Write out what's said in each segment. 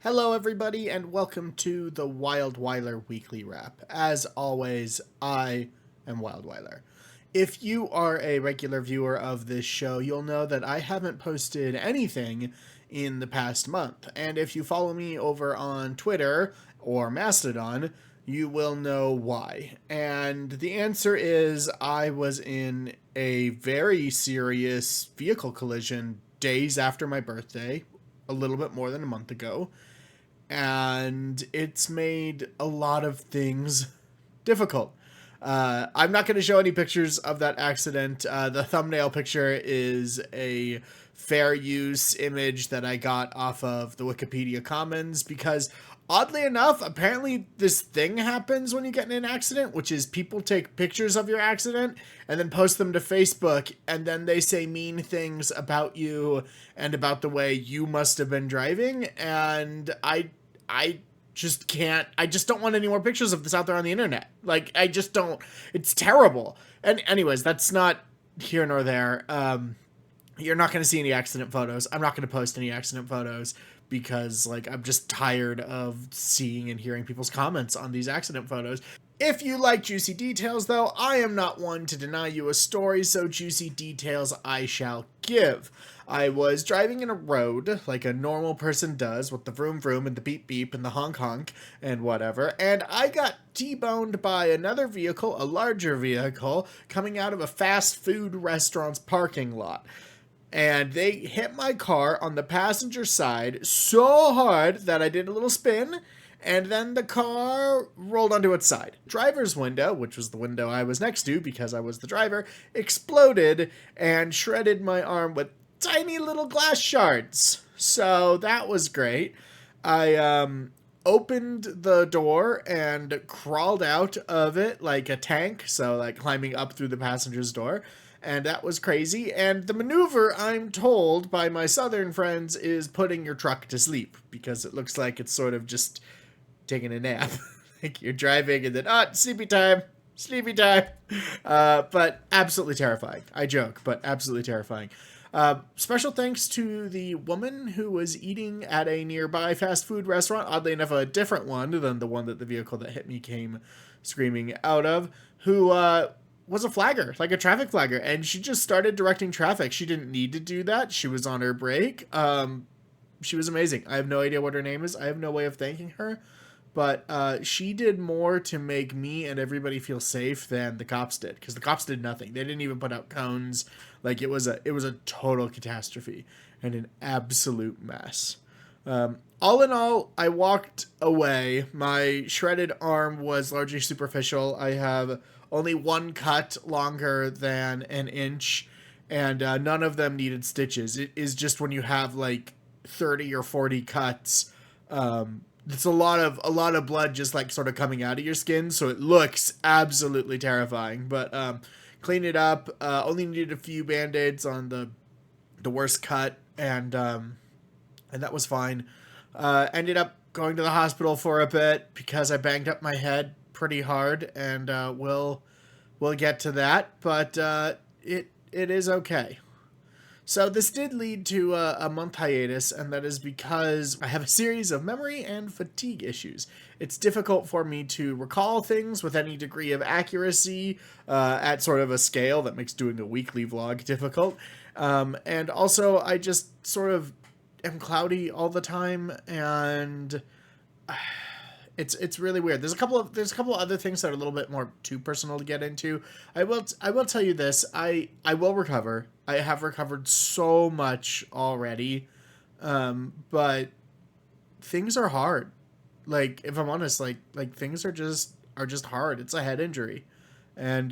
Hello, everybody, and welcome to the WildWeiler Weekly Wrap. As always, I am WildWeiler. If you are a regular viewer of this show, you'll know that I haven't posted anything in the past month. And if you follow me over on Twitter or Mastodon, you will know why. And the answer is I was in a very serious vehicle collision days after my birthday, a little bit more than a month ago, and it's made a lot of things difficult. I'm not going to show any pictures of that accident. The thumbnail picture is a fair use image that I got off of the Wikipedia Commons because, oddly enough, apparently this thing happens when you get in an accident, which is people take pictures of your accident and then post them to Facebook, and then they say mean things about you and about the way you must have been driving, and I just can't. I just don't want any more pictures of this out there on the internet. Like, I just don't. It's terrible. And anyways, that's not here nor there. You're not going to see any accident photos. I'm not going to post any accident photos because, like, I'm just tired of seeing and hearing people's comments on these accident photos. If you like juicy details, though, I am not one to deny you a story, so juicy details I shall give. I was driving in a road like a normal person does with the vroom vroom and the beep beep and the honk honk and whatever, and I got T-boned by another vehicle, a larger vehicle, coming out of a fast food restaurant's parking lot. And they hit my car on the passenger side so hard that I did a little spin, and then the car rolled onto its side. Driver's window, which was the window I was next to because I was the driver, exploded and shredded my arm with tiny little glass shards. So that was great. I opened the door and crawled out of it like a tank, so like climbing up through the passenger's door. And that was crazy. And the maneuver, I'm told by my southern friends, is putting your truck to sleep because it looks like it's sort of just taking a nap. Like you're driving and then, sleepy time, sleepy time. But absolutely terrifying. I joke, but absolutely terrifying. Special thanks to the woman who was eating at a nearby fast food restaurant, oddly enough, a different one than the one that the vehicle that hit me came screaming out of, who was a flagger, like a traffic flagger, and she just started directing traffic. She didn't need to do that. She was on her break. She was amazing. I have no idea what her name is. I have no way of thanking her, but she did more to make me and everybody feel safe than the cops did, because the cops did nothing. They didn't even put out cones. Like it was a total catastrophe and an absolute mess. All in all, I walked away. My shredded arm was largely superficial. I have only one cut longer than an inch, and none of them needed stitches. It is just when you have like 30 or 40 cuts, it's a lot of blood just like sort of coming out of your skin, so it looks absolutely terrifying. But cleaned it up. Only needed a few band-aids on the worst cut, and that was fine. Ended up going to the hospital for a bit because I banged up my head pretty hard, and we'll get to that, but it is okay. So this did lead to a month hiatus, and that is because I have a series of memory and fatigue issues. It's difficult for me to recall things with any degree of accuracy at sort of a scale that makes doing a weekly vlog difficult. And also, I just sort of am cloudy all the time, and it's really weird. There's a couple of other things that are a little bit more too personal to get into. I will tell you this. I will recover. I have recovered so much already. But things are hard. Like, if I'm honest, like things are just hard. It's a head injury. And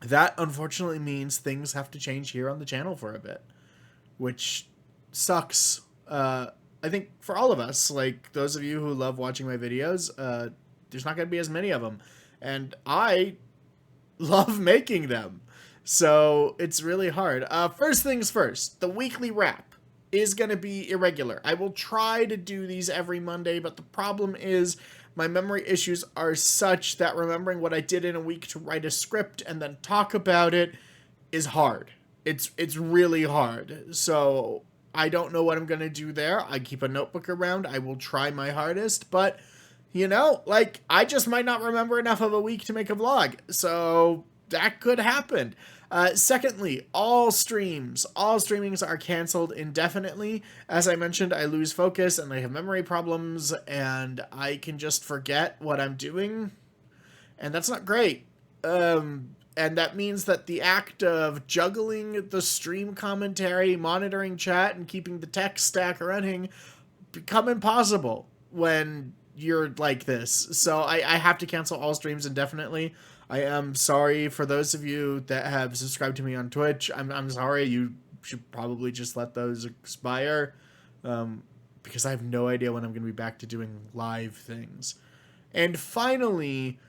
that unfortunately means things have to change here on the channel for a bit, which sucks. I think for all of us, like those of you who love watching my videos, there's not going to be as many of them. And I love making them. So it's really hard. First things first, the weekly wrap is going to be irregular. I will try to do these every Monday, but the problem is my memory issues are such that remembering what I did in a week to write a script and then talk about it is hard. It's really hard. So I don't know what I'm going to do there. I keep a notebook around. I will try my hardest, but you know, like, I just might not remember enough of a week to make a vlog. So that could happen. Secondly, all streamings are canceled indefinitely. As I mentioned, I lose focus and I have memory problems and I can just forget what I'm doing. And that's not great. And that means that the act of juggling the stream commentary, monitoring chat, and keeping the tech stack running become impossible when you're like this. So I have to cancel all streams indefinitely. I am sorry for those of you that have subscribed to me on Twitch. I'm sorry. You should probably just let those expire, because I have no idea when I'm going to be back to doing live things. And finally,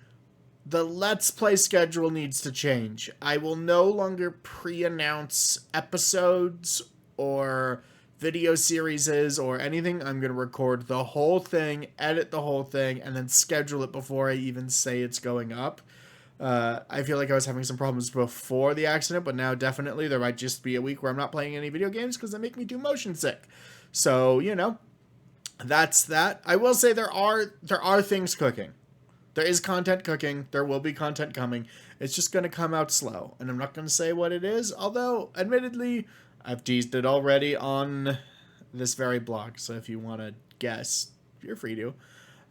the Let's Play schedule needs to change. I will no longer pre-announce episodes or video series or anything. I'm going to record the whole thing, edit the whole thing, and then schedule it before I even say it's going up. I feel like I was having some problems before the accident, but now definitely there might just be a week where I'm not playing any video games because they make me too motion sick. So, you know, that's that. I will say there are things cooking. There is content cooking. There will be content coming. It's just going to come out slow. And I'm not going to say what it is, although, admittedly, I've teased it already on this very blog. So if you want to guess, you're free to.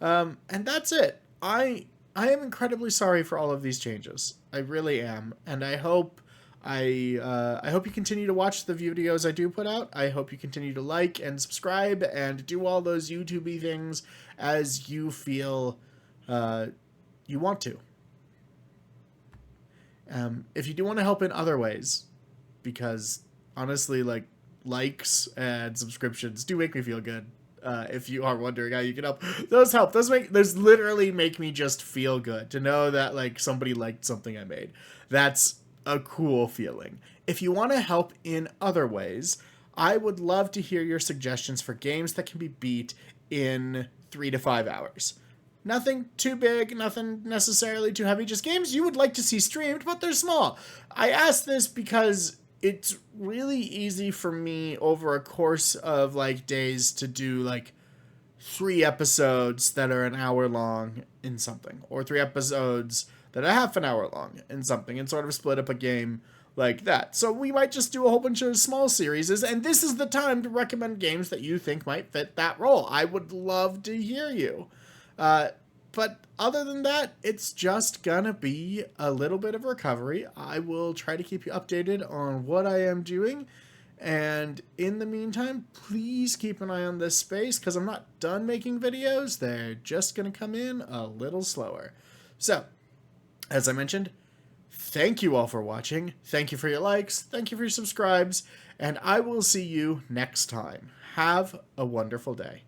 And that's it. I am incredibly sorry for all of these changes. I really am. And I hope I hope you continue to watch the videos I do put out. I hope you continue to like and subscribe and do all those YouTube-y things as you feel you want to. If you do want to help in other ways, because honestly, like, likes and subscriptions do make me feel good. If you are wondering how you can help, those help. Those literally make me just feel good to know that, like, somebody liked something I made. That's a cool feeling. If you want to help in other ways, I would love to hear your suggestions for games that can be beat in 3 to 5 hours. Nothing too big, nothing necessarily too heavy, just games you would like to see streamed, but they're small. I ask this because it's really easy for me over a course of, like, days to do, like, 3 episodes that are an hour long in something, or 3 episodes that are half an hour long in something, and sort of split up a game like that. So we might just do a whole bunch of small series, and this is the time to recommend games that you think might fit that role. I would love to hear you. But other than that, it's just gonna be a little bit of recovery. I will try to keep you updated on what I am doing. And in the meantime, please keep an eye on this space because I'm not done making videos. They're just gonna come in a little slower. So, as I mentioned, thank you all for watching. Thank you for your likes. Thank you for your subscribes. And I will see you next time. Have a wonderful day.